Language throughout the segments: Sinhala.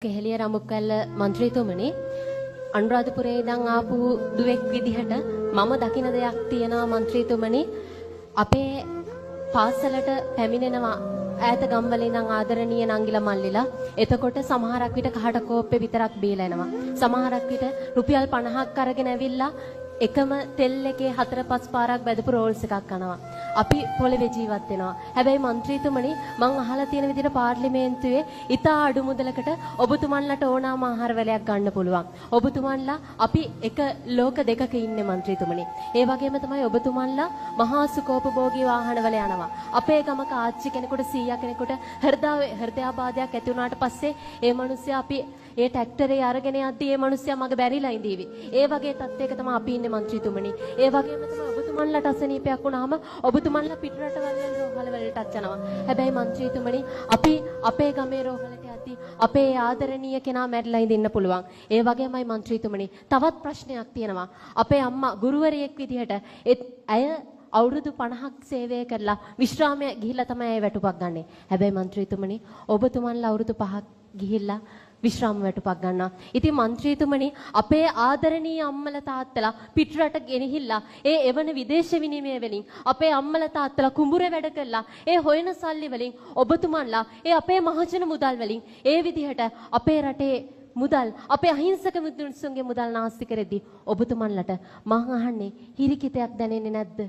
කෙහෙලිය රඹුකැල්ල മന്ത്രിතුමනි අනුරාධපුරේ ඉඳන් ආපු දුවෙක් විදිහට මම දකින දෙයක් තියෙනවා മന്ത്രിතුමනි අපේ පාසලට පැමිණෙනවා ඈත ගම්වල ඉඳන් ආදරණීය නංගිලා මල්ලිලා එතකොට සමහරක් විට කහට කෝප්පේ විතරක් බීලා එනවා සමහරක් විට රුපියල් 50ක් අරගෙන ඇවිල්ලා එකම තෙල් එකේ 4-5 පාරක් බැදපු රෝල්ස් එකක් කනවා. අපි පොළවේ ජීවත් වෙනවා. හැබැයි മന്ത്രിතුමනි මං අහලා තියෙන විදිහට පාර්ලිමේන්තුවේ ඉතා අඩු මුදලකට ඔබතුමන්ලට ඕනෑම ආහාර වලයක් ගන්න පුළුවන්. ඔබතුමන්ලා අපි එක ලෝක දෙකක ඉන්නේ മന്ത്രിතුමනි. ඒ වගේම තමයි ඔබතුමන්ලා මහා සුඛෝපභෝගී වාහන වල යනවා. අපේ ගමක ආච්චි කෙනෙකුට සීයා කෙනෙකුට හෘදයාබාධයක් ඇති වුණාට පස්සේ ඒ මිනිස්සයා අපි ඒ ට්‍රැක්ටරේ අරගෙන යද්දී ඒ මිනිස්සයා මග බැරිලා ඉඳීවි. ඒ වගේ තත්ත්වයක තමයි අපි ඉන්නේ മന്ത്രിතුමනි. ඒ වගේම තමයි ඔබතුමන්ලට අසනීපයක් වුණාම ඔබතුමන්ලා පිටරටවල් වල රෝහල වලටත් යනවා. හැබැයි മന്ത്രിතුමනි අපි අපේ ගමේ රෝහලට යද්දී අපේ ආදරණීය කෙනා මැරිලා ඉඳින්න පුළුවන්. ඒ වගේමයි മന്ത്രിතුමනි තවත් ප්‍රශ්නයක් තියෙනවා. අපේ අම්මා ගුරුවරියෙක් විදිහට ඇය අවුරුදු 50ක් සේවය කරලා විශ්‍රාමය ගිහිල්ලා තමයි ඇය වැටුපක් ගන්නෙ. හැබැයි മന്ത്രിතුමනි ඔබතුමන්ලා අවුරුදු 5ක් ගිහිල්ලා විශ්‍රාම වැටුපක් ගන්නවා. ඉතින් മന്ത്രിතුමනි අපේ ආදරණීය අම්මලා තාත්තලා පිටරට ගෙනහිල්ලා ඒ එවන විදේශ විනිමය වලින් අපේ අම්මලා තාත්තලා කුඹුරේ වැඩ කළා. ඒ හොයන සල්ලි වලින් ඔබතුමන්ලා ඒ අපේ මහජන මුදල් වලින් ඒ විදිහට අපේ රටේ මුදල් අපේ අහිංසක මිනිස්සුන්ගේ මුදල් නාස්ති කරෙද්දී ඔබතුමන්ලට මං අහන්නේ හිරිකිතයක් දැනෙන්නේ නැද්ද?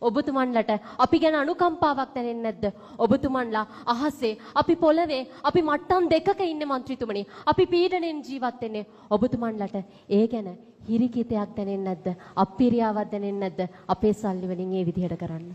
ඔබතුමන්ලට අපි ගැන අනුකම්පාවක් දැනෙන්නේ නැද්ද? ඔබතුමන්ලා අහසේ අපි පොළවේ අපි මට්ටම් දෙකක ඉන්නේ മന്ത്രിතුමනි. අපි පීඩණයෙන් ජීවත් වෙන්නේ. ඔබතුමන්ලට ඒ ගැන හිරිකිතයක් දැනෙන්නේ නැද්ද? අප්පිරියාවක් දැනෙන්නේ නැද්ද? අපේ සල්ලි වලින් ඒ විදිහට කරන්න.